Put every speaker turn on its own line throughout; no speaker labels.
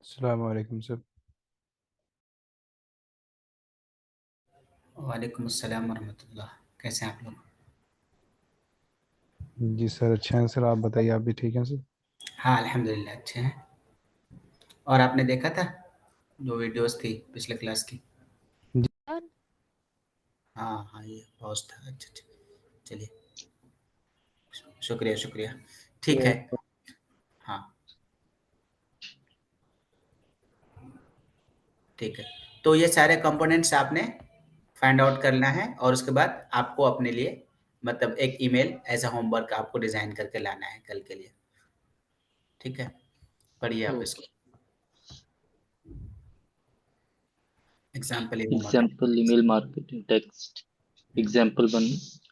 अस्सलाम वालेकुम सर।
वालेकुम अस्सलाम वरहमतुल्लाह। कैसे हैं आप लोग?
जी सर, अच्छे हैं सर। आप बताइए, आप भी ठीक हैं सर?
हाँ, अल्हम्दुलिल्लाह अच्छे हैं। और आपने देखा था जो वीडियोस थी पिछले क्लास की?
जी
हाँ, हाँ, ये पोस्ट था। अच्छा, अच्छा। चलिए, शुक्रिया, शुक्रिया। ठीक है। हाँ, ठीक है। तो ये सारे कंपोनेंट्स आपने फाइंड आउट करना है और उसके बाद आपको अपने लिए मतलब एक ईमेल एज़ अ होमवर्क आपको डिज़ाइन करके लाना है कल के लिए। ठीक है? पढ़िए आप इसको।
Okay.
Example email marketing.
Example email marketing text.
Hmm,
Example 1,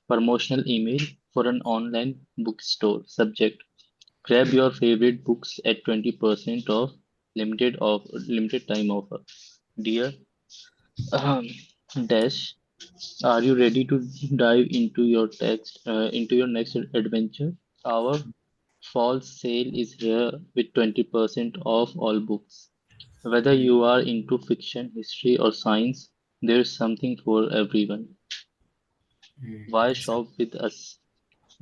promotional email for an online bookstore. Subject: grab your favorite books at 20% off, limited time offer. Dear um, Dash, are you ready to dive into your next adventure? Our fall sale is here with 20% off all books. Whether
hmm,
you are into fiction, history, or science, there's something for everyone. Why
अच्छा।
shop with us?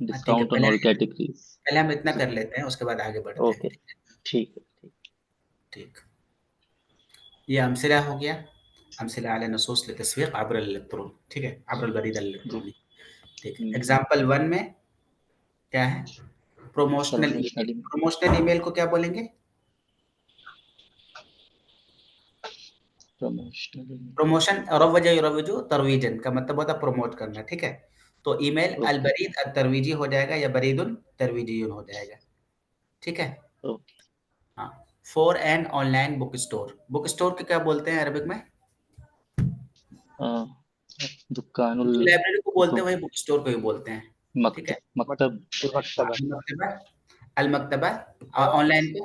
हाँ, ठीक है।
Discount on all categories.
पहले हम इतना कर लेते हैं, उसके बाद आगे बढ़ते हैं।
ओके, ठीक है, ठीक।
ठीक। ये अमसिला हो गया। अमसिला अला नसूस लितस्वीक़ अब्र इलेक्ट्रॉन, ठीक है? अब्र अलबरीद
जी।
इलेक्ट्रॉनी, ठीक है? एग्ज़ाम्पल 1 में क्या है? Promotional email.
Promotional
promotional email को क्या बोलेंगे?
प्रमोशनल
प्रमोशन रव्वज युरव्विजु तरोवीजन का मतलब होता है प्रमोट करना, ठीक है? तो ईमेल
ओके,
अल-बरीद अत-तरवीजी हो जाएगा या बरीदुन तरवीजियुन हो जाएगा, ठीक है?
ओके।
हाँ, for an online book store. Book store को क्या बोलते हैं अरबिक में?
हाँ, दुकानुल
जो लाइब्रेरी को बोलते
कुतुब,
हैं वही बुक स्टोर को भी बोलते हैं, ठीक है?
मकतब
हाँ, अल-मक्तबा। अल-मक्तबा ऑनलाइन को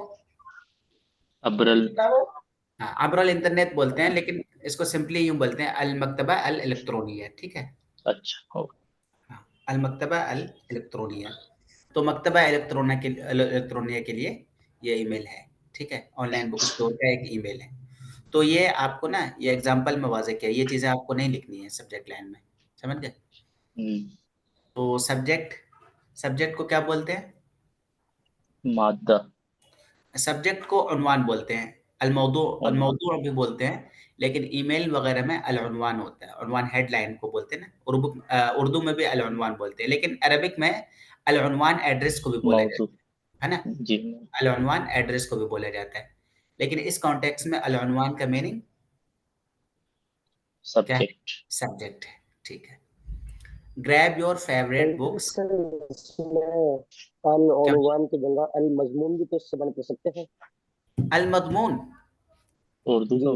अब्रल।
हाँ, अब्र अल-इंटरनेट बोलते हैं, लेकिन इसको सिंपली यूँ बोलते हैं अल-मक्तबा अल-इलेक्ट्रॉनिया, ठीक है?
अच्छा, ओके।
हाँ, अल-मक्तबा अल-इलेक्ट्रॉनिया। तो मक्तबा इलेक्ट्रॉनिया के लिए ये ईमेल है, ठीक है? ऑनलाइन बुक स्टोर का एक ईमेल है। तो ये आपको ना ये एग्ज़ाम्पल में वाज़ह किया, ये चीज़ें आपको नहीं लिखनी है सब्जेक्ट लाइन में, समझ गए? तो सब्जेक्ट को क्या बोलते हैं?
मादा।
सब्जेक्ट को उन्वान बोलते हैं,
उन्वान।
अल-मौदू भी बोलते हैं, लेकिन ईमेल वगैरह में अल-उन्वान होता है। उन्वान हेडलाइन को बोलते हैं ना, उर्दू में भी अल-उन्वान बोलते हैं, लेकिन अरबिक में अल-उन्वान एड्रेस को भी बोला
मौजू।
जाता है ना?
जी।
अल-उन्वान एड्रेस को भी बोला जाता है। लेकिन इस कॉन्टेक्स्ट में अल-उन्वान का मीनिंग क्या है?
सब्जेक्ट।
सब्जेक्ट है, ठीक है। Grab your favourite books.
Sir इसमें
क्या
अल-उन्वान की जगह अल-मज़मून भी तो इस्तेमाल कर सकते हैं।
अल-मज़मून?
उर्दू
जी
का।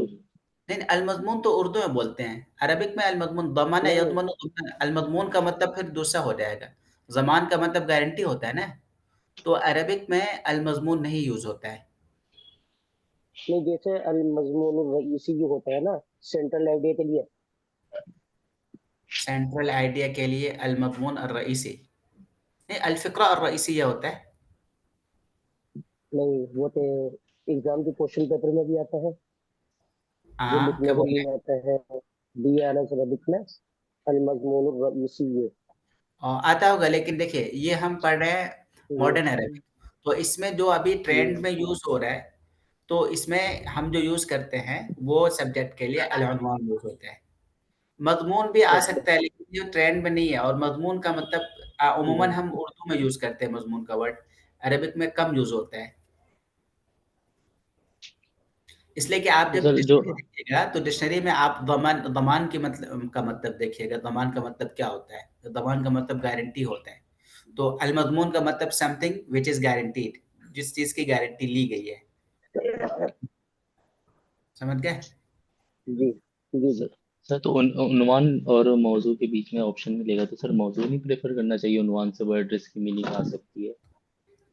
नहीं, अल-मज़मून तो उर्दू में बोलते हैं। अरबिक में अल-मज़मून ज़मन
नहीं
यज़मनु ज़मन, अल-मज़मून का मतलब फिर दूसरा हो जाएगा। ज़मान का मतलब गारंटी होता है ना, तो अरबिक में अल-मज़मून नहीं यूज़ होता है।
नहीं, जैसे अल-मज़मून रईसी जो होता है ना सेंट्रल आइडिया के लिए,
सेंट्रल आइडिया के लिए अल-मज़मून ar-रईसी, नहीं अल-फ़िक्रा ar-रईसिया होता है।
नहीं वो तो एग्जाम के क्वेश्चन पेपर में भी आता है, जो
हाँ,
लिखने
क्या
के
बोल रहे हैं?
लिए आता है बी आर एस अरबिक में अल-मज़मून रईसी ये।
आता होगा, लेकिन देखिए ये हम पढ़ रहे हैं
जी
मॉडर्न अरबिक, तो इसमें जो अभी
जी
ट्रेंड में यूज़ हो रहा है, तो इसमें हम जो यूज़ करते हैं, वो सब्जेक्ट के लिए अल-उन्वान यूज़ होता है। मज़मून भी आ
ओके।
सकता है, लेकिन ये ट्रेंड में नहीं है, और मज़मून का मतलब
जी
उमूमन हम उर्दू में यूज़ करते हैं मज़मून का वर्ड, अरबिक में कम यूज़ होता है। इसलिए कि आप
तो
जब
सर जो
डिक्शनरी देखिएगा, तो डिक्शनरी में आप ज़मान के मतलब का मतलब देखिएगा, ज़मान का मतलब क्या होता है? तो ज़मान का मतलब गारंटी होता है। तो अल-मज़मून का मतलब समथिंग व्हिच इज़ गारंटीड, जिस चीज़ की गारंटी ली गई है। समझ गए?
जी जी जी।
सर सर तो उन्वान और मौजू के बीच में ऑप्शन मिलेगा, तो सर मौजू नहीं प्रेफर करना चाहिए? उन्वान से वो एड्रेस की मीनिंग आ सकती है।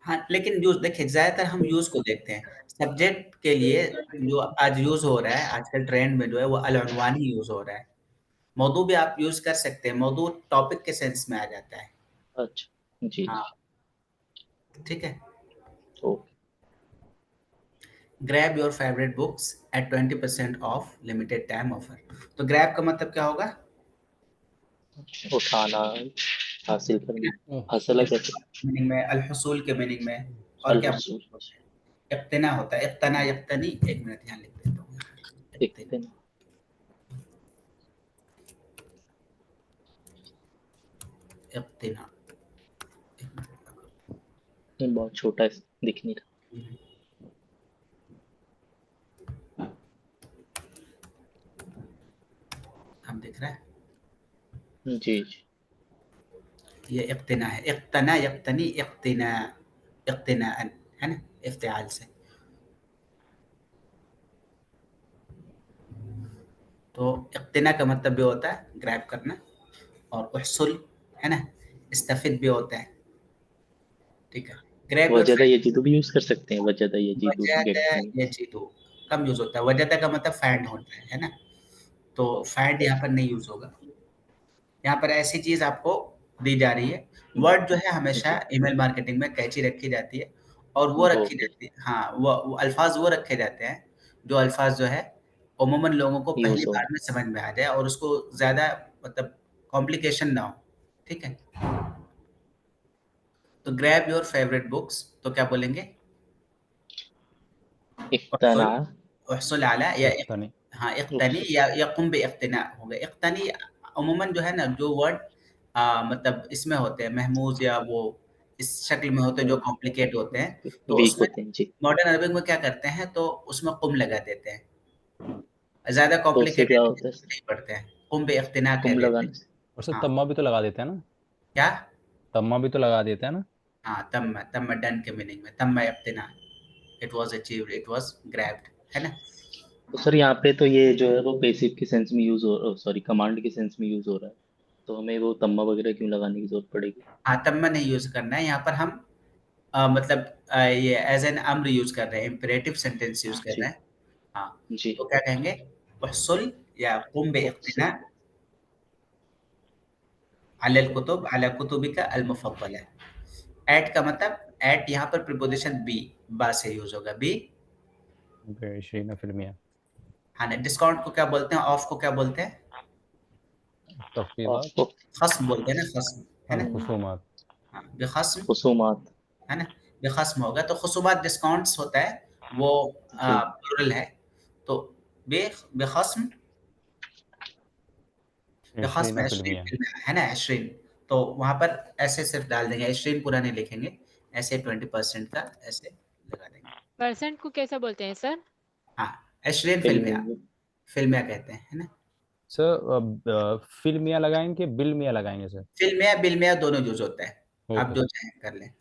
हाँ, लेकिन यूज़ देखिए, ज़्यादातर हम यूज़ को देखते हैं। सब्जेक्ट के लिए जो आज यूज़ हो रहा है, आजकल ट्रेंड में जो है वो अल-उन्वान ही यूज़ हो रहा है। मौदू भी आप यूज़ कर सकते हैं, मौदू टॉपिक के सेंस में आ जाता है।
अच्छा, जी
हाँ,
जी।
ठीक है।
Okay.
Grab your favourite books at 20% of limited time offer. तो ग्रैब का मतलब क्या होगा?
उठाना, हासिल करना, हासिल कैसे?
मीनिंग में, अल हुसूल के मीनिंग में, और क्या
अल-हुसूल,
इक्तना होता है, इक्तना यक्तनी। एक मिनट यहाँ लिख देता हूँ।
एक
इक्तिना,
दिन।
इक्तिना।
ये बहुत छोटा है, दिख नहीं
अब दिख रहा है?
रहा। जी जी।
ये इक्तिना है, इक्तना यक्तनी, इक्तिना, इक्तिनाअन, है ना, इफ्तिआल से। तो इक्तिना का मतलब भी होता है ग्रैब करना, और उहसुल, है ना, इस्तफिद भी होता है। ठीक है। ग्रैब योर
वजदा यजीदु भी यूज कर सकते हैं, वजदा यजीदु, गेट
वजदा
मीन्स।
यजीदु कम यूज होता है, वजदा का मतलब फाइंड होता है ना। तो फाइंड यहाँ पर नहीं यूज होगा। यहाँ पर ऐसी चीज आपको दी जा रही है। वर्ड जो है हमेशा
जी,
ईमेल मार्केटिंग में कैची रखी जाती है, और वो रखी
ओके,
जाती है, हाँ, वो अल्फाज वो रखे जाते हैं जो अल्फाज जो है अमूमन लोगों को पहली
यूज हो।
बार में समझ में आ जाए, और उसको ज्यादा मतलब कॉम्प्लिकेशन ना हो। ठीक है। तो ग्रैब योर फेवरेट बुक्स, तो क्या बोलेंगे?
इक्तना,
उहसुल अला या
इख्तनी।
हाँ, इक्तनी
उस-
या यकुम बिइक्तिना होगा। इक्तनी अमूमन जो है ना, जो वर्ड मतलब इसमें होते हैं महमूज, या वो इस शक्ल में होते हैं जो कॉम्प्लिकेट होते हैं, तो
वीक
उसमें
होते हैं जी।
मॉडर्न अरबिक में क्या करते हैं, तो उसमें कुम लगा देते हैं, ज्यादा
तो उससे क्या
कॉम्प्लिकेटेड
होता है?
नहीं पढ़ते हैं, कुम बिइक्तिना कह
कुम
देते हैं।
लगाने से।
और सर
हाँ।
तम्मा भी तो लगा देते हैं ना?
क्या?
तम्मा भी तो लगा देते हैं ना?
हाँ, तम डन के मीनिंग में, तम इक्तिना, it was achieved, it was grabbed, है ना।
तो सर यहाँ पे तो ये जो है वो पैसिव के सेंस में यूज हो, सॉरी, कमांड के सेंस में यूज हो रहा है, तो हमें वो तम्मा वगैरह क्यों लगाने की जरूरत पड़ेगी?
हाँ, तम नहीं यूज करना है यहाँ पर हम, मतलब ये एज एन अम्र यूज कर रहे हैं, इम्पेरेटिव सेंटेंस यूज कर
जी
रहे हैं। हाँ।
जी।
तो क्या कहेंगे? उहसुल या कुम बिइक्तिना अलल कुतुब, अला कुतुबिका अल मुफद्दला। एट का मतलब, एट यहाँ पर प्रीपोजिशन बी, बा से यूज होगा, बी।
बेशरीना फिल्मिया।
हाँ ना, डिस्काउंट को क्या बोलते हैं, ऑफ को क्या बोलते हैं?
तखफीदात।
आपको
खस्म बोलते हैं ना, खस्म, है
अल
ना।
खुसूमात।
हाँ, बेखस्म,
खुसूमात।
है ना, बेखस्म होगा। तो खुसूमात डिस्काउंट्स होता है, वो
जी।
प्लुरल है। तो बेखस्म, बेखस्म
बेशरीना
20
फिल्मिया।
है ना, 20। तो वहां पर ऐसे सिर्फ डाल देंगे, 20 पूरा नहीं लिखेंगे, ऐसे 20% का ऐसे लगा देंगे।
परसेंट को कैसा बोलते हैं सर?
हाँ, 20 फिल्मिया,
फिल्म।
फिल्मिया कहते हैं, है ना।
सर फिल्मिया लगाएंगे कि बिल्मिया लगाएंगे सर?
फिल्मिया बिल्मिया दोनों यूज होता है, आप
ओके
जो
सर।
चाहें कर लें,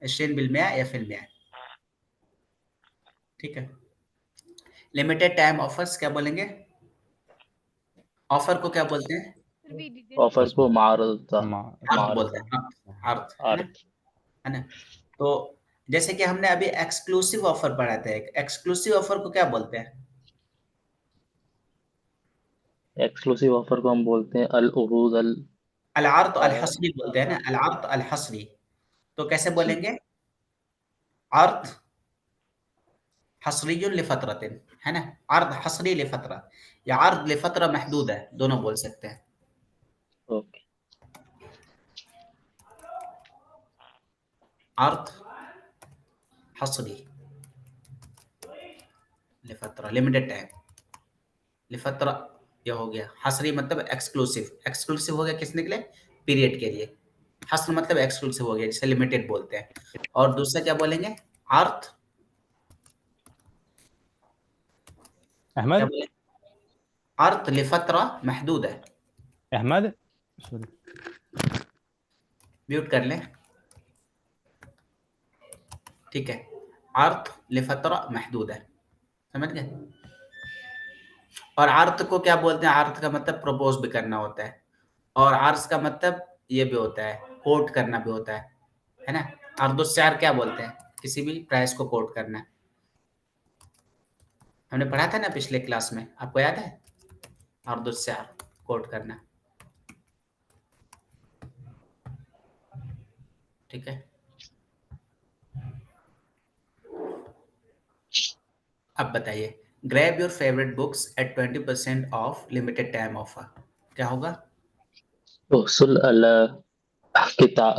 20 बिल्मिया या फिल्मिया। ठीक है। लिमिटेड टाइम ऑफर्स क्या बोलेंगे? ऑफर को क्या बोलते हैं?
Sir, we didn't
offer
get
को
you.
मारता,
अर्थ बोलते
मारता,
हैं, अर्थ, है ना,
अर्थ।
है ना। तो जैसे कि हमने अभी एक्सक्लूसिव ऑफर पढ़ा था, एक्सक्लूसिव ऑफर को क्या बोलते हैं?
एक्सक्लूसिव ऑफर को हम बोलते हैं अल उरूद अल।
अल अर्थ अल
अ,
हसरी बोलते हैं ना, अल अर्थ अल हसरी। तो कैसे
जी।
बोलेंगे? अर्थ हसरियुन लिफतरतिन, है ना, अर्ध हसरी लिफतरा, या अर्ध लिफतरा महदूदा, दोनों बोल सकते हैं।
ओके।
अर्थ हसरी लिफतरा, लिमिटेड टाइम, लिफतरा, ये हो गया। हसरी मतलब एक्सक्लूसिव, एक्सक्लूसिव हो गया किसने के लिए? पीरियड के लिए। हस्र मतलब एक्सक्लूसिव हो गया, जिसे लिमिटेड बोलते हैं। और दूसरा क्या बोलेंगे? अर्थ, क्या
अहमद।
बोले? अर्थ लिफतरा महदूदा।
अहमद। सॉरी।
म्यूट कर लें। ठीक है। अर्थ लिफतरा महदूदा, समझ गए। और अर्थ को क्या बोलते हैं? अर्थ का मतलब प्रपोज भी करना होता है, और अर्ज का मतलब ये भी होता है, कोट करना भी होता है ना। अर्दुस्सार क्या बोलते हैं? किसी भी प्राइस को कोट करना। हमने पढ़ा था ना पिछले क्लास में, आपको याद है? अर्दुस्सार, कोट करना। ठीक है। अब बताइए, grab your favourite books at 20% of limited time offer, क्या होगा?
उहsul ala kitab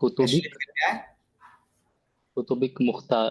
kutubik
20%.
kutubik mukhtar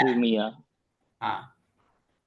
20%.
हाँ,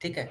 ठीक है.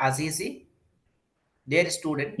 अजीजी, dear student,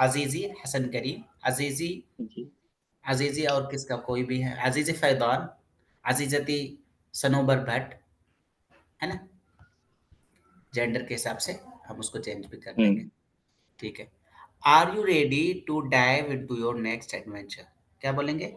अजीजी हसन करीम, अजीजी,
जी
अजीजी और किसका कोई भी है, अजीजी फैदान, अजीजती सनोबर भट्ट, है ना. जेंडर के हिसाब से हम उसको चेंज भी कर देंगे, ठीक है. Are you ready to dive into your next adventure, क्या बोलेंगे?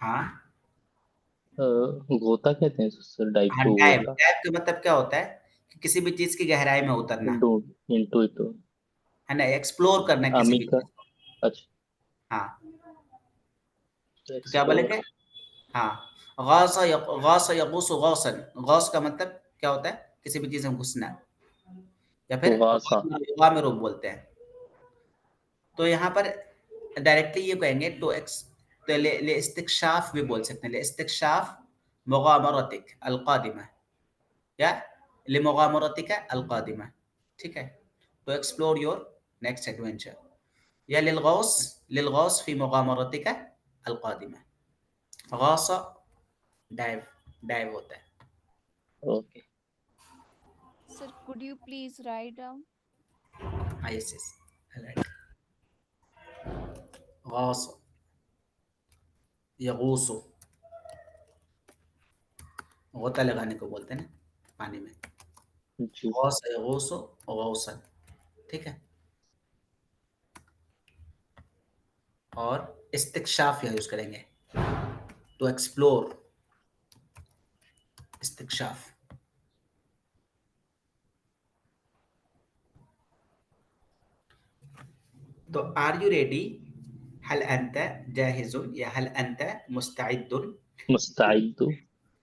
हाँ
गोता कहते हैं सर डाइव
हाँ,
को
डाइव,
गोता
डाइव का मतलब क्या होता है कि किसी भी चीज की गहराई में उतरना,
इंटू इंटू इट
है ना, एक्सप्लोर करना किसी भी
अमिका
चीज को.
अच्छा
हाँ, तो क्या
एक्सप्लोर
बोलेंगे? हाँ, गासा यगूस गौसन, गौस का मतलब क्या होता है? किसी भी चीज में घुसना, या फिर
गासा
गामिर बोलते हैं. तो यहाँ पर डायरेक्टली ये कहेंगे टू एक्स, तो ले इस्तिक्शाफ भी बोल सकते हैं, ले इस्तिक्शाफ मुगामरतिक अलकादिमा, या ले मुगामरतिक अलकादिमा, ठीक है. तो एक्सप्लोर योर नेक्स्ट एडवेंचर, या लिलगौस फी मुगामरतिक अलकादिमा. गासा डाइव, डाइव होता है.
Okay
Sir, could you please write down?
Yes yes, right. गासा यगूसु, गोता लगाने को बोलते हैं ना पानी में.
जी
गौस यगूसु गौसन, ठीक है. और इस्तिक्शाफ यहाँ यूज करेंगे, टू एक्सप्लोर, इस्तिक्शाफ. तो आर यू रेडी, हल अंत जाहिजुन या हल अंत मुस्तइद्दुन
मुस्तैद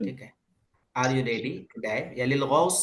ठीक है. Are you ready to dive या लिलगौस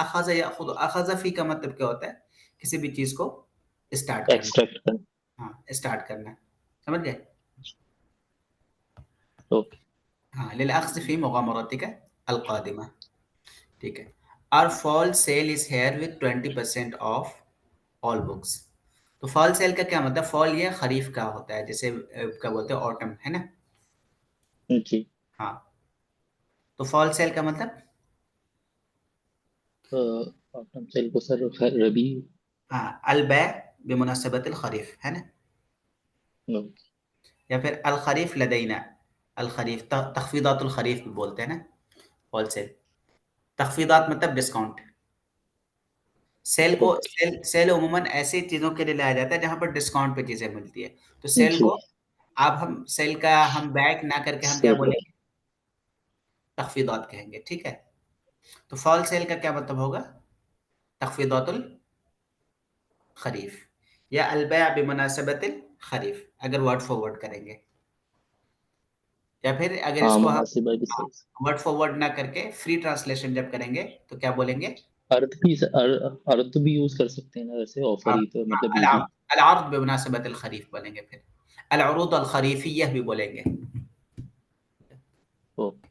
अखज़ याखुज़, अखज़ फी का मतलब क्या होता है? किसी भी चीज को स्टार्ट करना.
एक्सट्रैक्ट कर
हाँ, स्टार्ट करना, समझ गए.
ओके
हाँ, लिलअख्ज़ फी मुगामरतिक अलकादिमा, ठीक है. Our fall sale is here with 20% off all books. तो फॉल सेल का क्या मतलब? फॉल ये खरीफ का होता है, जैसे क्या बोलते हैं, ऑटम, है ना.
जी
हाँ, तो फॉल सेल का मतलब
ऑटम सेल को सर रबी
हाँ, अलबै बिमुनासबतिल खरीफ, है ना.
ओके
या फिर अल खरीफ लदैना, अल खरीफ तखफीदातुल खरीफ भी बोलते हैं ना. होल सेल, तखफीदात मतलब डिस्काउंट. सेल को
ओके
सेल उमूमन ऐसी चीजों के लिए लाया जाता है जहां पर डिस्काउंट पे चीजें मिलती है. तो सेल
जी
को अब हम सेल का हम बैक ना करके हम क्या
सेल
बोलेंगे? तखफीदात कहेंगे, ठीक है. तो फॉल सेल का क्या मतलब होगा? तखफीदातुल खरीफ या अलबै बिमुनासबतिल खरीफ, अगर वर्ड फॉर वर्ड करेंगे. या फिर अगर
हाँ
इसको हम
मुनासिब है
वर्ड फॉर वर्ड ना करके फ्री ट्रांसलेशन जब करेंगे तो क्या बोलेंगे?
अर्थ भी यूज कर सकते हैं ना वैसे ऑफर ही तो मतलब इजी
अल-अर्द बिमुनासबतिल खरीफ बोलेंगे, फिर अल-उरूद अल-खरीफिय्यह भी बोलेंगे.
ओके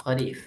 खरीफ।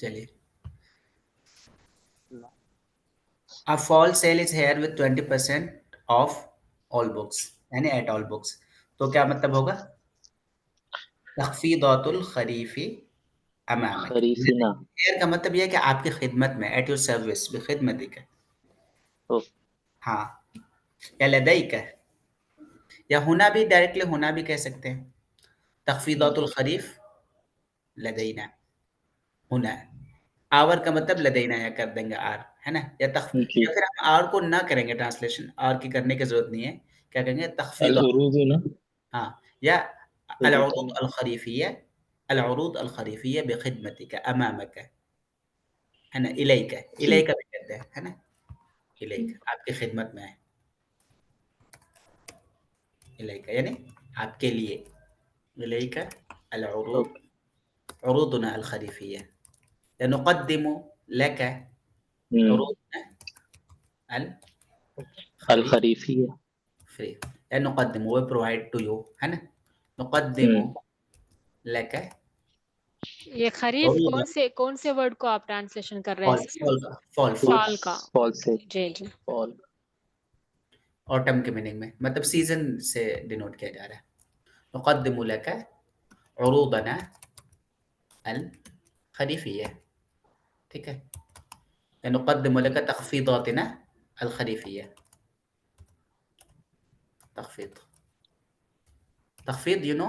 चलिए. A fall sale is here with 20% off all books, यानी at all books. तो क्या मतलब होगा? तख्फीदातुल खरीफी अमामक।
खरीफिना।
Here का मतलब यह है कि आपकी खिदमत में, at your service, बिखिदमतिक। हाँ, या लदईक, या हुना भी डायरेक्टली हुना भी कह सकते हैं। तख्फीदातुल खरीफ लदईना, हुना। आवर का मतलब लदईना या कर देंगे आर, है ना? या
जी।
फिर हम आर को ना करेंगे ट्रांसलेशन, आर की करने की जरूरत नहीं है। क्या कहेंगे? तख्फीद।
अल-उरूदुना।
हाँ, या
उरूद
अल-उरूद अल-खरीफिया, अल-उरूद अल-खरीफिया बिखिदमतिक अमामक, है ना? इलैका,
जी।
इलैका भी कहते हैं, है ना? इलैका, आपकी खिदमत में है। इलैका यानी आपके लिए। इलैका अल-उरूद, उरूदुना अल-खरीफिया, नुक़द्दिमु लका उरूदुना
अल-खरीफिया।
फ्री, या नुक़द्दिमु, वो प्रोवाइड टू यू, है ना? नुक़द्दिमु लका
ये खरीफ
उरूदुना
कौन से वर्ड को आप ट्रांसलेशन कर रहे हैं सर?
फॉल
फाल का।
फॉल से।
जी जी।
फॉल
ऑटम के मीनिंग में, मतलब सीजन से डिनोट किया जा रहा है। नुक़द्दिमु लका उरूदना अल खरीफिया, ठीक है? या नुक़द्दिमु लका तख़फ़ीदातिना अल खरीफिया। तख़फ़ीद यू नो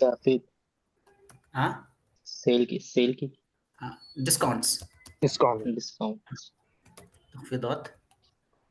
तखफीद।
हाँ,
सेल की
डिस्काउंट्स,
डिस्काउंट।
तख़फ़ीदात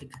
ठीक है?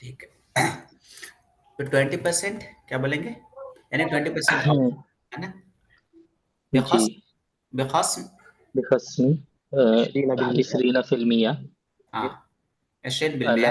ठीक है, तो 20% क्या बोलेंगे? यानी 20% है ना?
जी।
बेखस्म
बिखस्मी 20%
हाँ, 20%
अला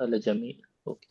अला जमी ओके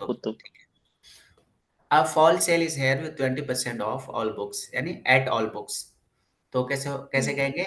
कुतुब।
ठीक है। A fall sale is here with 20% off all books, यानी at all books। तो कैसे कहेंगे?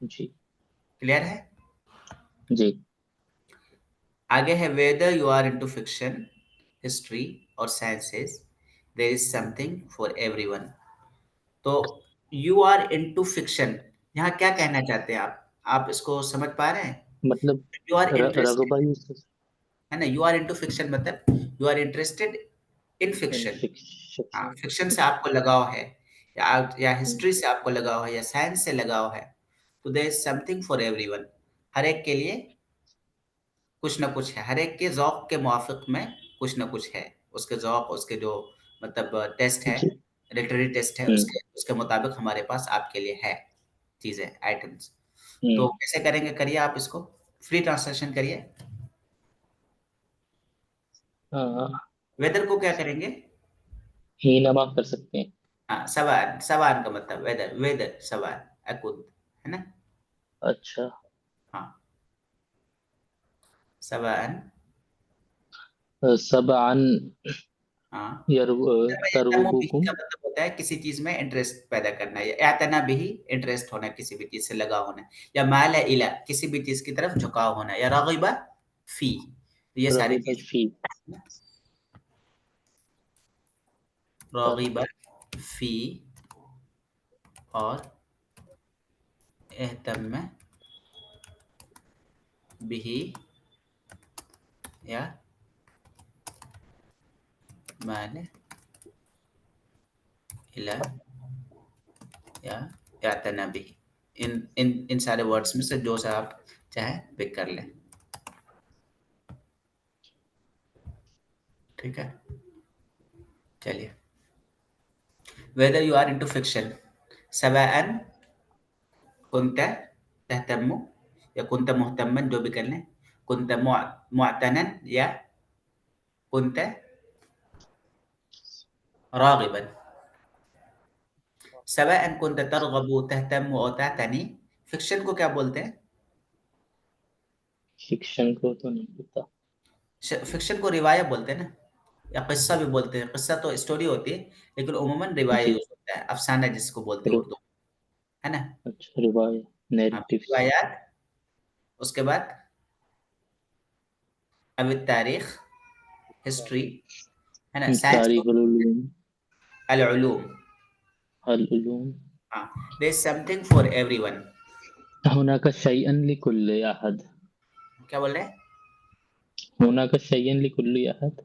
जी।
क्लियर है?
जी।
आगे है whether you are into fiction, history or sciences, there is something for everyone। तो you are into fiction, यहाँ क्या कहना चाहते हैं आप इसको समझ पा रहे हैं?
मतलब
You are interested,
रगबा यूज
है ना? You are into fiction मतलब you are interested in
in
fiction। हाँ,
फिक्शन।
फिक्शन से आपको लगाव है, या हिस्ट्री से आपको लगाव है, या साइंस से लगाव है, तो there is something for everyone. हर एक के लिए कुछ ना कुछ है, हर एक के ज़ौक़ के मुवाफ़िक़ में कुछ ना कुछ है। उसके ज़ौक़, उसके जो मतलब टेस्ट है,
जी।
लिटरेरी टेस्ट है, उसके मुताबिक हमारे पास आपके लिए है चीज़ें, आइटम्स। तो कैसे करेंगे? करिए आप इसको, फ्री ट्रांसलेशन करिए। वेदर को क्या करेंगे?
ही नमा कर सकते हैं।
हाँ, सवान, सवान का मतलब वेदर, वेदर सवान अकुद, है ना?
अच्छा।
हाँ, सवान।
सबआन
हाँ, तमो बिही
तरगुबुकुम।
का मतलब होता है किसी चीज में इंटरेस्ट पैदा करना, या एतना बिही इंटरेस्ट होना, किसी भी चीज से लगाव होना, या माला इला किसी भी चीज की तरफ झुकाव होना, या रग़िबा फी, तो ये सारी
रग़िबा
चीजें।
फी।
रग़िबा फी और एहतम बिही या माला इला या यातना बिही। इन सारे वर्ड्स में से जो सा आप चाहे पिक कर लें। ठीक है, चलिए। whether you are into fiction सवाअन कुंत तहतम्मु या कुंत मुहतम्मन, जो भी कर लें, कुंत मुअतनन या कुंत रागिबन। सवाअन कुंत तरगबु तहतम्मु और तहतनी, फिक्शन को क्या बोलते हैं?
फिक्शन को तो नहीं पता।
फिक्शन को रिवाया बोलते हैं ना, या किस्सा भी बोलते हैं। किस्सा तो स्टोरी होती है, लेकिन उमूमन रिवाया
जी।
यूज होता है, अफसाना जिसको बोलते हैं उर्दू, है ना।
अच्छा, रिवाया,
हाँ,
नैरेटिव्स।
रिवायात। उसके बाद अब तारीख, हिस्ट्री, है ना। साइंस को
तारीख उलूम,
अल-उलूम।
अल-उलूम।
हाँ, there is something for everyone.
हुनाका शैअन लिकुल्लि अहद।
क्या बोल रहे हैं?
हुनाका शैअन लिकुल्लि अहद।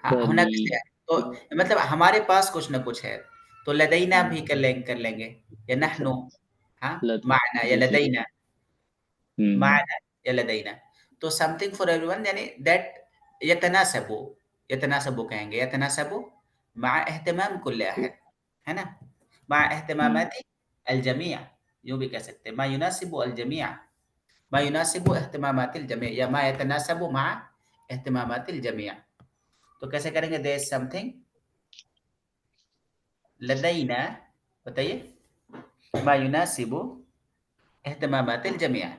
हाँ, होना
यानी
किससे है? तो मतलब हमारे पास कुछ ना कुछ है, तो लदैना भी कर लेंगे, या नहनु, हाँ, माना या
जी।
लदैना, माना या लदैना। तो समथिंग फॉर एवरीवन यानी दैट यतनासबु, यतनासबु कहेंगे, यतनासबु मा एहतमाम कुल्ल अहद, है ना, मा एहतमामाति अल जमीआ, यूं भी कह सकते हैं मा युनासिबु अल जमीआ, मा युनासिबु एहतमामातिल जमीआ, या मा यतनासबु मा एहतमामातिल जमीआ। तो कैसे करेंगे? देयर इज समथिंग लदैना, बताइए, मा युनासिबु एहतमामातिल जमीआ।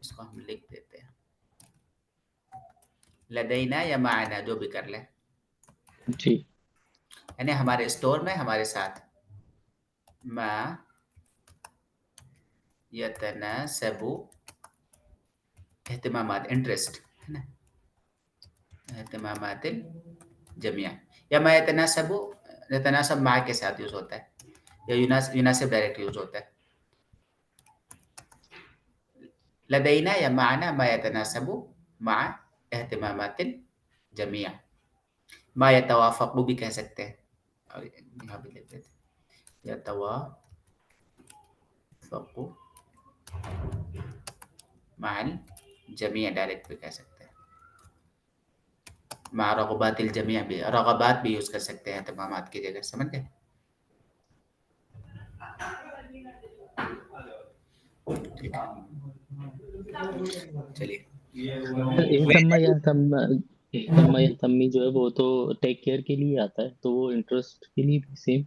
इसको हम लिख देते हैं, लदैना या माना, जो भी कर लें,
जी।
यानी हमारे स्टोर में हमारे साथ। मा यतनासबु एहतमामात, इंटरेस्ट, है ना, एहतमामातिल जमिया, या मा यतनासबु, यतनासब मा के साथ यूज होता है, या युनासिब डायरेक्ट यूज होता है। लदैना या माना मा यतनासबु मा एहतमामातिल जमिया। मा यतवाफकु भी कह सकते हैं, और यहाँ भी लिख देते हैं, यतवाफकु माल जमिया, डायरेक्ट भी कह सकते हैं। मा रग़बातिल जमिया भी, रग़बात भी यूज कर सकते हैं तमामात की जगह, समझ गए। ठीक है, चलिए।
एहतम्मा या तम्मा, एहतम्मा या तम्मी जो है वो तो टेक केयर के लिए आता है, तो वो इंटरेस्ट के लिए भी सेम।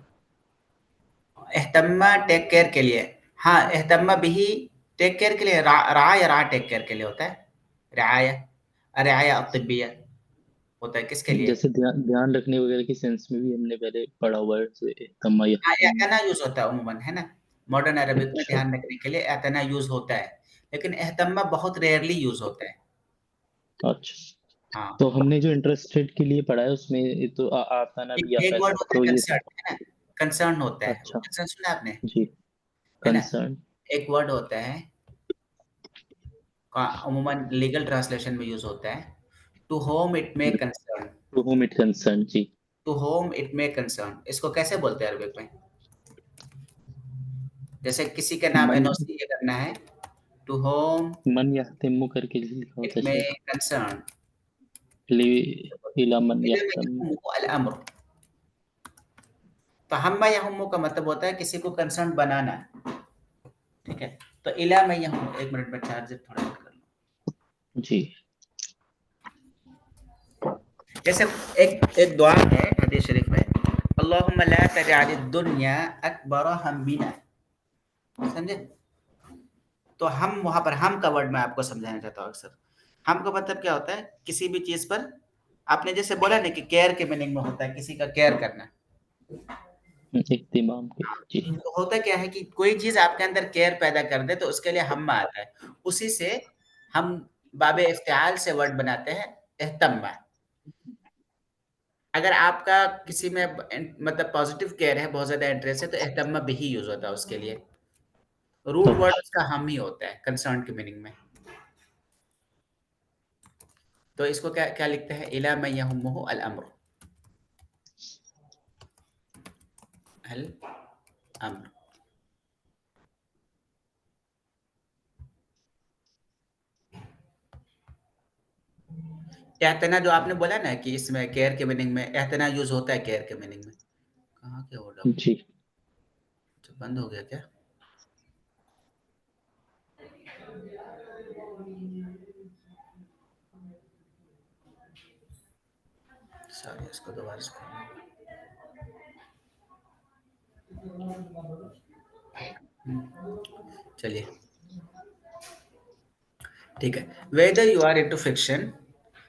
एहतम्मा टेक केयर के लिए, हाँ, एहतम्मा भी टेक केयर के लिए, रा या रा टेक केयर के लिए होता है। रिआया, रिआया अतिबिया होता है किसके लिए?
जैसे ध्यान रखने वगैरह की सेंस में भी हमने पहले पढ़ा हुआ है, जैसे एहतम्मा या
हाँ,
तम्मी।
एतना यूज होता है उमूमन, है ना। मॉडर्न अरबिक में
अच्छा।
ध्यान रखने के लिए एतना यूज होता है, लेकिन एहतम्मा बहुत रेयरली यूज होता है।
अच्छा,
हाँ,
तो हमने जो इंटरेस्टेड के लिए पढ़ा है उसमें ये तो आताना भी आता
एक
है,
वर्ड होता है
तो ये
कंसर्न, है ना, कंसर्न होता है।
अच्छा।
कंसर्न सुना आपने,
जी।
है ना।
कंसर्न।
एक वर्ड होता है, उमूमन लीगल ट्रांसलेशन में यूज होता है, to whom it may concern.
To whom it concern. जी।
To whom it may concern, इसको कैसे बोलते हैं अरबिक में? जैसे किसी के नाम
मन,
एनओसी ये करना है, टू होम
मन या तिम्मु करके लिखा
इट
होता है
मे
शायद।
कंसर्न,
इला मन या
अल-अम्र। तो हम्मा यहुम्मु का मतलब होता है किसी को कंसर्न बनाना, ठीक है। तो इला मैं यहुम, एक मिनट में चार्जर थोड़ा कट कर लूं।
जी।
जैसे एक दुआ है हदीस शरीफ में, अल्लाहुम्मा ला तजअल दुनिया अकबर हम्मिना, समझे। तो हम, वहां पर हम का वर्ड मैं आपको समझाना चाहता हूँ। अक्सर हम का मतलब क्या होता है, किसी भी चीज पर आपने जैसे बोला ना कि केयर के मीनिंग में होता है किसी का केयर करना।
इत्तिमाम के। जी।
तो होता क्या है कि कोई चीज आपके अंदर केयर पैदा कर दे तो उसके लिए हम्मा आता है, उसी से हम बाबे इफ्तिआल से वर्ड बनाते हैं एहतम्मा। अगर आपका किसी में मतलब पॉजिटिव केयर है, बहुत ज्यादा इंटरेस्ट है, तो एहतम्मा भी ही यूज होता है उसके लिए। रूट वर्ड
अच्छा।
उसका हम ही होता है कंसर्न के मीनिंग में। तो इसको क्या क्या लिखते हैं? इला मैं यहुम्मुहु अल अम्र, अल अम्र। एहतना जो आपने बोला ना कि इसमें केयर के मीनिंग में एहतना यूज होता है, केयर के मीनिंग में कहाँ क्या हो रहा
जी
तो बंद हो गया क्या? सॉरी, इसको दोबारा से चलिए ठीक है. Whether you are into fiction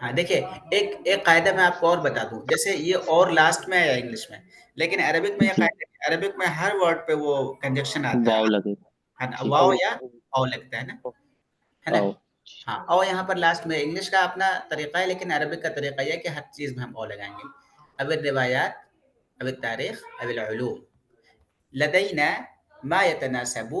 हाँ देखिए, एक एक कायदा मैं आपको और बता दूं, जैसे ये और लास्ट में है इंग्लिश में, लेकिन अरबिक में ये
जी
कायदा, अरबिक में हर वर्ड पे वो कंजक्शन आता
वाव लगेगा.
है ना,
जी
वाव या औ लगता है ना, है ना.
आओ.
हाँ, औ यहाँ पर लास्ट में. इंग्लिश का अपना तरीका है, लेकिन अरबिक का तरीका यह है कि हर चीज में हम औ लगाएंगे. अब रिवायात, अब तारीख, अब उलूम. लदैना मा यतनासबु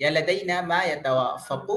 या लदैना मा यतवाफकु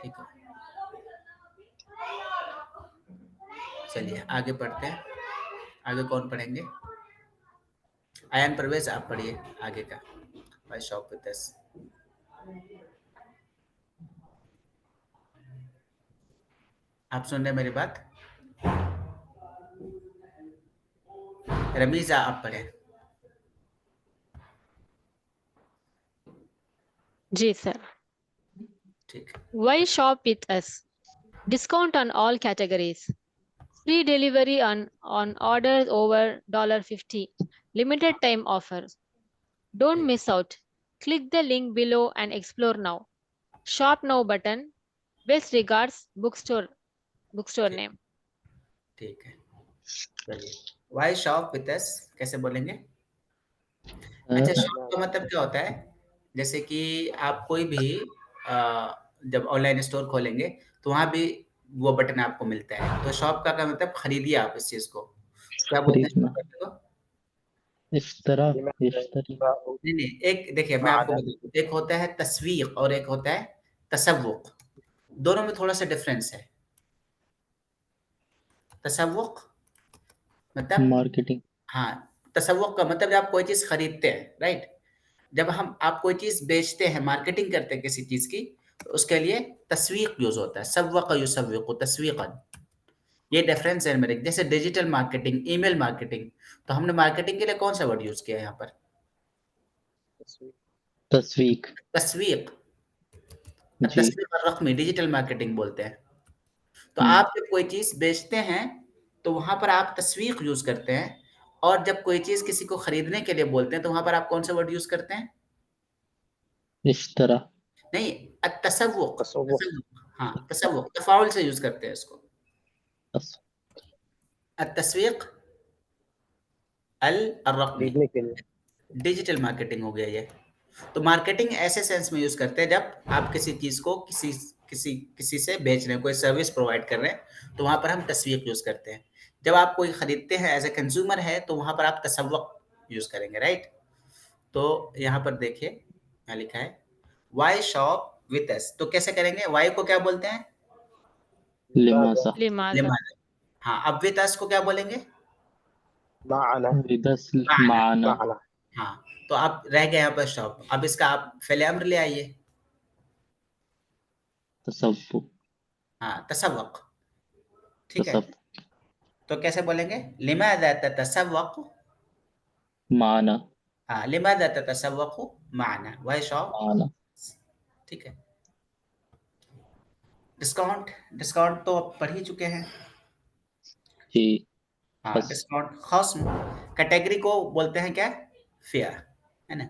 ठीक है, चलिए आगे पढ़ते हैं. आगे कौन पढ़ेंगे? आयन परवेज आप पढ़िए आगे का. भाई शॉप विद अस. आप सुन रहे हैं मेरी बात? रमीजा आप पढ़े.
जी सर.
ठीक.
Why shop with us? Discount on all categories. Free delivery on orders over $50. Limited time offers. Don't miss out. Click the link below and explore now. Shop now button. Best regards, bookstore name.
ठीक है, चलिए. Y shop with us कैसे बोलेंगे? अच्छा, shop का मतलब क्या होता है? जैसे कि आप कोई भी जब ऑनलाइन स्टोर खोलेंगे तो वहां भी वो बटन आपको मिलता है. तो शॉप का मतलब खरीदिए आप इस चीज को. क्या बोलते हैं
खरीदना.
शॉप करने को?
इफ्तरा.
नहीं नहीं, एक देखिए मैं आपको बता दूं, एक होता है तस्वीक और एक होता है तसव्वुक. दोनों में थोड़ा सा डिफरेंस है. तसव्वुक मतलब,
मार्केटिंग.
हाँ, तसव्वुक का मतलब जब आप कोई चीज खरीदते हैं, राइट. जब आप कोई चीज बेचते हैं, मार्केटिंग करते हैं किसी चीज की, तो उसके लिए तस्वीक यूज होता है. सव्वक युसव्विकु तस्वीकन. ये डिफरेंस है मेरे. जैसे डिजिटल मार्केटिंग, ईमेल मार्केटिंग, तो हमने मार्केटिंग के लिए कौन सा वर्ड यूज किया है यहाँ पर?
तस्वीक.
तस्वीक.
जी.
तस्वीक और रकमी डिजिटल मार्केटिंग बोलते हैं. तो आप जब कोई चीज बेचते हैं तो वहां पर आप तस्वीक यूज करते हैं, और जब कोई चीज किसी को खरीदने के लिए बोलते हैं तो वहां पर आप कौन सा वर्ड यूज करते हैं?
इफ्तरा.
नहीं, तसव्वुक.
तसव्वुक.
हाँ, तसव्वुक तफाउल से यूज करते हैं इसको.
तस-
तस्वीक अल-रकमी.
खरीदने के लिए.
डिजिटल मार्केटिंग हो गया ये. तो मार्केटिंग ऐसे सेंस में यूज करते हैं जब आप किसी चीज को किसी किसी किसी से बेच रहे हैं, कोई सर्विस प्रोवाइड कर रहे हैं, तो वहां पर हम तस्वीक यूज करते हैं. जब आप कोई खरीदते हैं एज ए कंज्यूमर है, तो वहां पर आप तसव्वुक यूज करेंगे, राइट. तो यहाँ पर देखिए यहाँ लिखा है वाई शॉप विद अस. तो कैसे करेंगे? वाई को क्या बोलते हैं?
लिमाजा.
Limaza.
लिमाजा. हाँ, अब विद अस को क्या बोलेंगे?
माना.
विदस.
माना.
माना.
माना.
हाँ, तो आप रह गए यहाँ पर शॉप. अब इसका आप फेले अम्र ले आइए.
तसव्वुक.
हाँ, तसव्वुक. ठीक है,
तसव्वुक.
तो कैसे बोलेंगे? लिमाज़ा ततसव्वक.
माना.
हाँ, लिमाज़ा ततसव्वक माना. वह शॉप.
माना.
ठीक है. डिस्काउंट. डिस्काउंट तो आप पढ़ ही चुके हैं.
जी.
हाँ,
बस.
डिस्काउंट. खस्म कैटेगरी को बोलते हैं क्या? फेयर, है ना.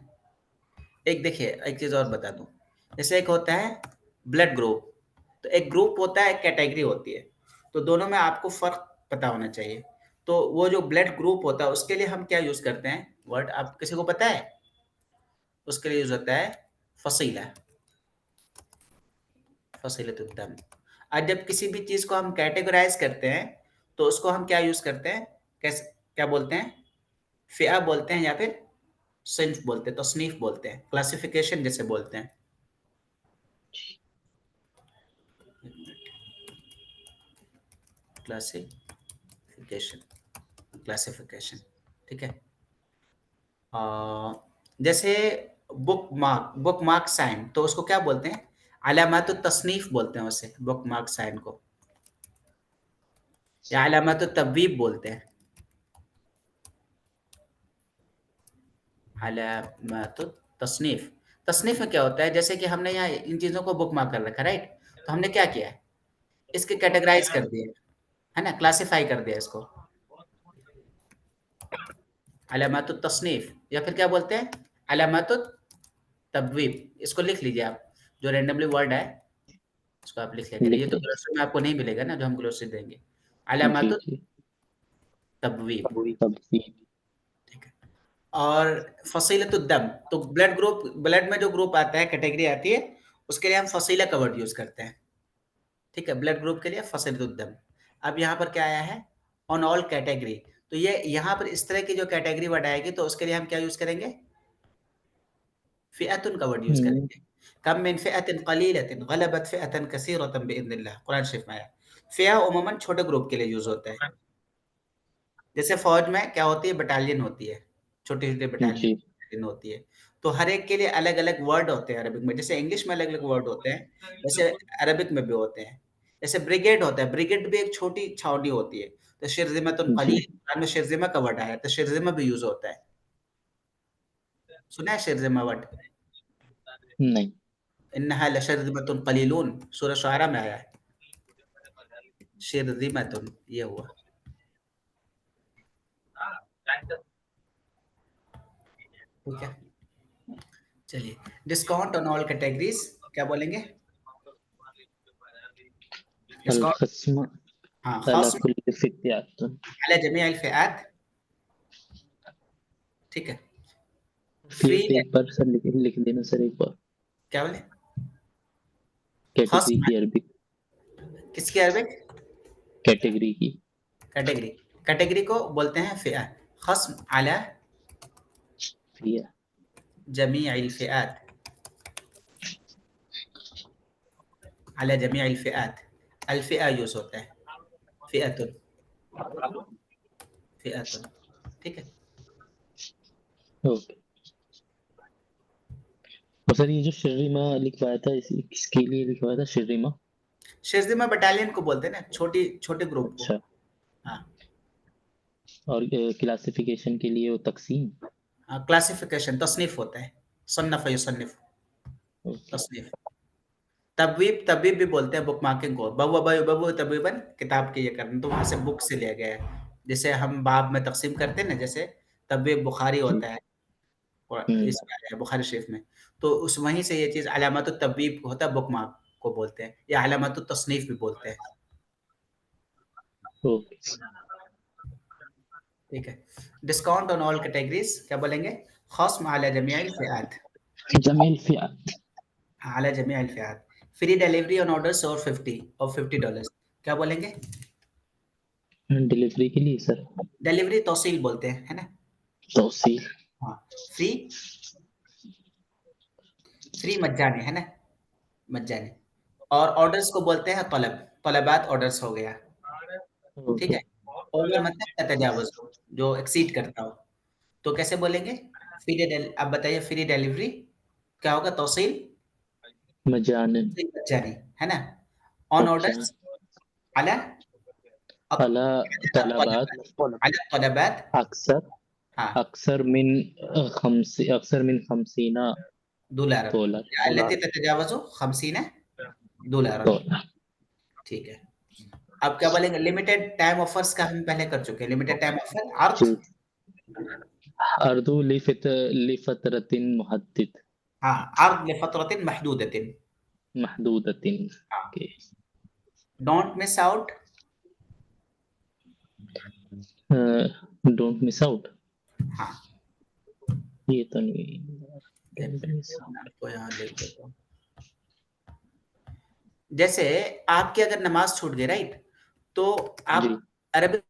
एक देखिए, एक चीज और बता दूं. जैसे एक होता है ब्लड ग्रुप, तो एक ग्रुप होता है, एक कैटेगरी होती है. तो दोनों में आपको फर्क पता होना चाहिए. तो वो जो ब्लड ग्रुप होता है उसके लिए हम क्या यूज करते हैं वर्ड, आप किसी को पता है? उसके लिए यूज होता है फसीला. फसीलतुद्दम. आज जब किसी भी चीज को हम कैटेगराइज करते हैं तो उसको हम क्या यूज करते हैं? कैसे, क्या बोलते हैं? फिया बोलते हैं या फिर सिन्फ बोलते हैं, तस्नीफ बोलते हैं, क्लासिफिकेशन जैसे बोलते हैं. क्लासिफिकेशन. क्लासिफिकेशन, ठीक है। जैसे बुक मार्क साइन, तो उसको क्या बोलते हैं? अलामत तसनीफ बोलते हैं उसे, बुक मार्क साइन को, या अलामत तबवीब बोलते हैं। अलामत तसनीफ, तसनीफ में क्या होता है? जैसे कि हमने यहाँ इन चीजों को बुक मार्क कर रखा, राइट? तो हमने क्या किया है, इसके कैटेगराइज कर दिए, है ना, क्लासिफाई कर दिया इसको, अलामत तसनीफ, या फिर क्या बोलते हैं, अलामत तबवीब। इसको लिख लीजिए आप, जो रैंडमली वर्ड है इसको आप लिख लिया करिए। ये तो
लिख
ग्लोसरी में आपको नहीं मिलेगा ना, जो हम ग्लोसरी देंगे।
जी
अलामत
जी
तबवीब,
तबवीब
ठीक है। और फसीलतुद्दम, तो ब्लड ग्रुप, ब्लड में जो ग्रुप आता है, कैटेगरी आती है, उसके लिए हम फसीला का वर्ड यूज करते हैं, ठीक है। ब्लड ग्रुप के लिए फसीलतुद्दम। अब यहाँ पर क्या आया है, ऑन ऑल कैटेगरी, तो ये यहाँ पर इस तरह की जो कैटेगरी वर्ड आएगी तो उसके लिए हम क्या यूज करेंगे, फिअतुन का वर्ड यूज करेंगे। कम मिन फिअतिन कलीलतिन गलबत फिअतन कसीरतन बिइज़्निल्लाह, कुरान शरीफ में आया। फिया उमूमन छोटे ग्रुप के लिए यूज होता है। जैसे फौज में क्या होती है, बटालियन होती है, छोटी छोटी
जी
बटालियन होती है, तो हर एक के लिए अलग अलग वर्ड होते हैं अरबिक में। जैसे इंग्लिश में अलग अलग वर्ड होते हैं, वैसे अरबिक में भी होते हैं। जैसे ब्रिगेड होता है, ब्रिगेड भी एक छोटी छावनी होती है। तो शिरजिमतुन
जी
कलील, कुरान में शिरजिमा का वर्ड आया, तो शिरजिमा भी यूज होता है। सुना है शिरजिमा वर्ड?
नहीं
इन्नहा लशरजिमतुन कलीलून, सूरह शुआरा में आया है शिरजिमतुन, ये हुआ। ठीक है, चलिए। डिस्काउंट ऑन ऑल कैटेगरीज क्या बोलेंगे? डिस्काउंट,
अलखस्म
हाँ,
अला
खस्म
कुल्ली फित्यातुन
अला जमीअ अल फिआत, ठीक है।
फिर
फ्री,
एक बार सर लिख देना सर एक बार
क्या बोले?
कैटेगरी
खस्म,
की अरबिक
किसकी अरबिक?
कैटेगरी की
कैटेगरी, कैटेगरी को बोलते हैं फिआ। खस्म अला
फिया
जमीअ अल फिआत, अला जमीअ अल फिआत, अल फिआ यूज होता है, फिअतुन, फिअतुन, ठीक है।
ओके। और सर ये जो शिर्रिमा लिखवाया था किसके लिए लिखवाया था शिर्रिमा?
शिरजिमा बटालियन को बोलते हैं ना, छोटी छोटे ग्रुप को।
अच्छा,
हाँ,
और क्लासिफिकेशन के लिए वो तकसीम।
क्लासिफिकेशन तसनीफ होता है, सन्नफ युसन्निफ,
ओके
तसनीफ। तबवीब, तबवीब भी बोलते हैं बुक मार्किंग को, बबु बबु तबवीबन, किताब के ये करना, तो वहां से बुक से लिया गया है। जैसे हम बाब में तकसीम करते हैं ना, जैसे तबवीब बुखारी होता है, और इसमें आया है बुखारी शरीफ में, तो उस वहीं से ये चीज अलामत तबवीब होता है, बुक मार्क को बोलते हैं, या अलामत तसनीफ भी बोलते हैं,
ओके।
ठीक है। डिस्काउंट ऑन ऑल कैटेगरीज क्या बोलेंगे? खस्म अला जमीअल फिआत,
जमील फियात
अला जमीअल फिआत। फ्री डिलीवरी ऑन ऑर्डर्स और $50 क्या बोलेंगे?
डिलीवरी के लिए सर
डिलीवरी तौसील बोलते हैं, है ना।
तौसील।
हाँ, फ्री, फ्री मज्जानी, है ना, मज्जानी। और ऑर्डर्स को बोलते हैं तलब, तलबात ऑर्डर्स हो गया, ठीक
ओके
है। ओवर मतलब तजावुज, जो एक्सीड करता हो, तो कैसे बोलेंगे? अब बताइए, फ्री डिलीवरी क्या होगा? तौसील
मजानन
मज्जानी, है ना। ऑन
अच्छा
ऑर्डर्स अला
अला तलबात
अला तलबात,
अक्सर
हाँ,
अक्सर मिन खमसीना
$,
डॉलर
या अल्लती ततजावज़ु 50 $,
डॉलर।
ठीक है। अब क्या बोलेंगे? लिमिटेड टाइम ऑफर्स का हम पहले कर चुके हैं, लिमिटेड टाइम ऑफर अर्थ,
जी अर्दू लिफतरतिन मुहद्दिद
हाँ, अर्थ लिफतरतिन महदूदतिन,
महदूदतिन।
हाँ।
Okay
don't miss out,
don't miss out.
हाँ,
ये तो नहीं don't miss out।
आपको यहाँ लिख देता हूँ। जैसे आपकी अगर नमाज छूट गई, राइट, तो आप
जी
अरबिक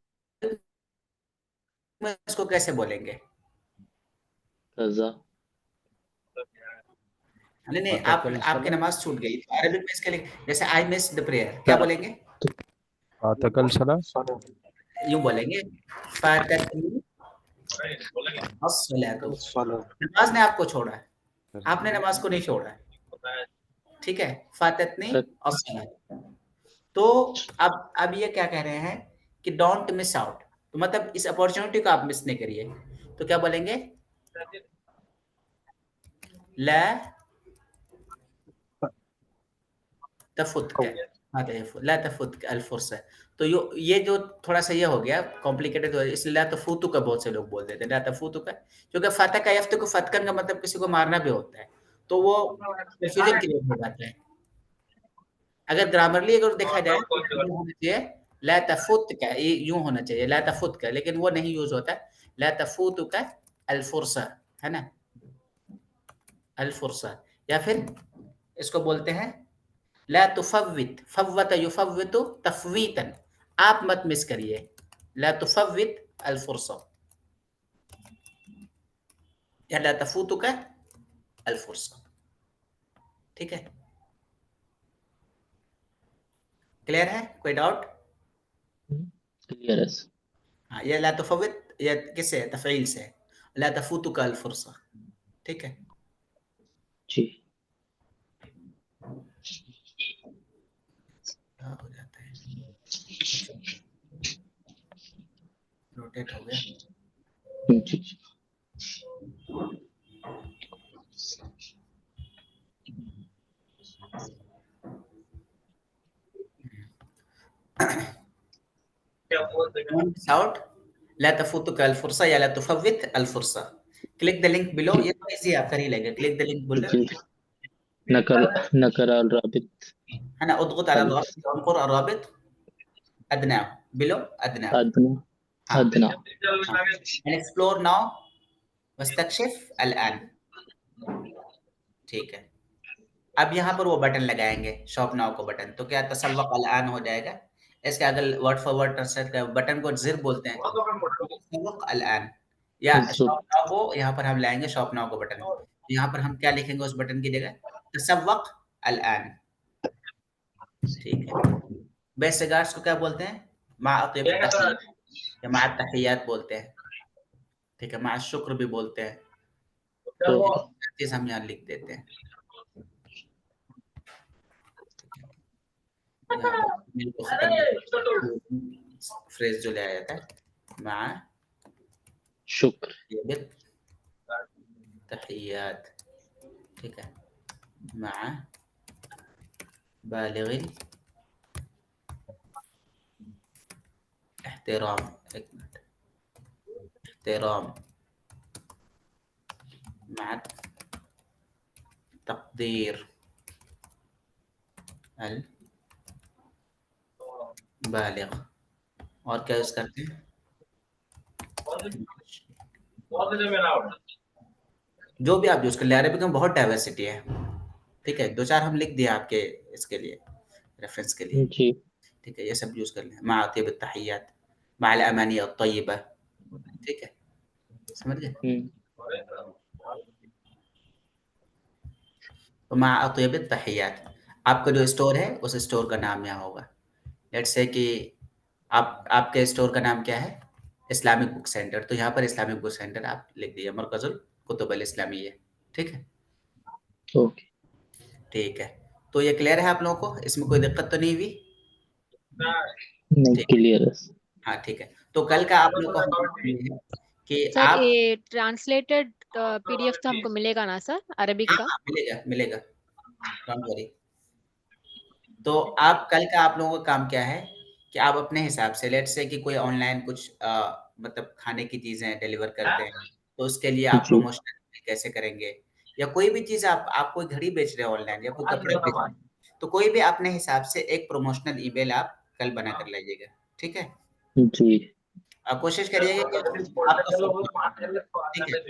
में इसको कैसे बोलेंगे?
कज़ा
नहीं, आप आपकी नमाज छूट गई, तो अरबिक में इसके लिए जैसे आई मिस द प्रेयर क्या
तरा
बोलेंगे?
तकल सला,
यूं बोलेंगे फाततनी अस्सलातु। नमाज ने आपको छोड़ा है, आपने नमाज को नहीं छोड़ा है, ठीक है। फाततनी अस्सलातु। तो अब ये क्या कह रहे हैं कि डोंट मिस आउट, तो मतलब इस अपॉर्चुनिटी को आप मिस नहीं करिए। तो क्या बोलेंगे? ला तफुतक, ला तफुतक अलफुर्सा। तो ये जो थोड़ा सा ये हो गया कॉम्प्लिकेटेड, इसलिए ला तफूतु का बहुत से लोग बोल देते हैं ला तफूतु का, क्योंकि फतह का यफ्त को फतकन का मतलब किसी को मारना भी होता है, तो वो कंफ्यूजन क्रिएट हो जाता है। अगर ग्रामरली अगर देखा जाए तो यूं होना चाहिए ला तफुतक, ये यूं होना चाहिए ला तफुतक, लेकिन वो नहीं यूज होता है। ला तफूतुक अलफुर्सा, है ना, अलफुर्सा। या फिर इसको बोलते हैं ला तुफव्वित, फव्वत युफव्वितु तफवीतन, आप मत मिस करिए, ला तुफव्वित अलफुर्सा या ला तफूतुका अलफुर्सा। ठीक है, क्लियर है? कोई डाउट?
क्लियर है।
हाँ, ये ला तुफव्वित ये किससे है? तफईल से है, ला तफूतुका अलफुर्सा। ठीक है
जी।
क्या हो जाता है, रोटेट हो गया।
जी।
Don't miss out, ला तफूतुका अलफुर्सा या ला तुफव्वित अलफुर्सा। क्लिक द लिंक बिलो, ये तो इजी आप कर ही लेंगे। क्लिक द लिंक बोल
जी। नकर अल राबित,
है ना, उद्गत अला राबित, उनकुर अल राबित अदना बिलो अदना।
अदना
हाँ,
अदना।
and explore now वस्तकशिफ अलआन। ठीक है, अब यहाँ पर वो बटन लगाएंगे शॉप नाउ को बटन, तो क्या तसव्वक अलआन हो जाएगा। इसके अगर वर्ड फॉर वर्ड ट्रांसलेट कर, बटन को जिर बोलते हैं, तसव्वक अलआन, या शॉप नाउ को यहाँ पर हम लाएंगे शॉप नाउ को बटन, यहाँ पर हम क्या लिखेंगे उस बटन की जगह? तसव्वक अलआन। ठीक है, बेस्ट रिगार्ड्स को क्या बोलते हैं? मा अतिब तहिय्यात या मा तहिय्यात बोलते हैं। ठीक है, मा शुक्र भी बोलते हैं। तो चीज हम यहाँ लिख देते हैं, यहाँ पर खत्म फ्रेज जो ले आया था, मा
शुक्र
तहिय्यात। ठीक है, मा बालिगिल एहतिराम, एक मिनट, एहतिराम मा तकदीर अल बालिग। और क्या यूज करते हैं? जो भी आप यूज कर ले, अरबिक में बहुत डाइवर्सिटी है। ठीक है, दो चार हम लिख दिए आपके इसके लिए, रेफरेंस के लिए।
जी।
ठीक है, ये सब यूज कर लें, मा अतिब तहिय्यात, मा अल अमानी अत्तय्यिबा। ठीक है, समझ गए? तो मा अतिब तहिय्यात, आपका जो स्टोर है उस स्टोर का नाम यहाँ होगा। लेट्स से कि आपके स्टोर का नाम क्या है? इस्लामिक बुक सेंटर, तो यहाँ पर इस्लामिक बुक सेंटर आप लिख दीजिए, मरकजुल कुतुब अल इस्लामिय्या। ठीक है,
ओके।
ठीक है, तो ये क्लियर है आप लोगों को? इसमें कोई दिक्कत तो नहीं हुई?
नहीं,
ठीक,
क्लियर है।
हाँ ठीक है, तो कल का आप लोग को कि
सर
आप,
ये ट्रांसलेटेड पीडीएफ तो हमको मिलेगा ना सर, अरबिक
हाँ
का?
हाँ, मिलेगा मिलेगा, डोंट वरी। तो आप कल का आप लोगों का काम क्या है कि आप अपने हिसाब से, लेट्स से कि कोई ऑनलाइन कुछ मतलब खाने की चीजें डिलीवर करते हैं, तो उसके लिए आप
जी।
प्रमोशन कैसे करेंगे, या कोई भी चीज आप कोई घड़ी बेच रहे हो ऑनलाइन, या कोई कपड़े बेच रहे हो, तो कोई भी अपने हिसाब से एक प्रमोशनल ईमेल आप कल बना कर लाइएगा। ठीक है,
जी।
आप कोशिश करिएगा कि उसमें आपका फोटो, ठीक है,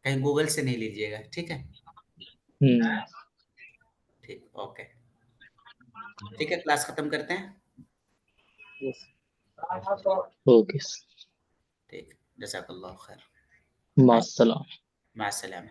कहीं गूगल से नहीं लीजिएगा। ठीक है, ठीक, ओके, ठीक है, क्लास खत्म करते हैं।
यस।
ओके।
ठीक, जज़ाकल्लाह खैर,
मास्सलाम।
मास्सलामा।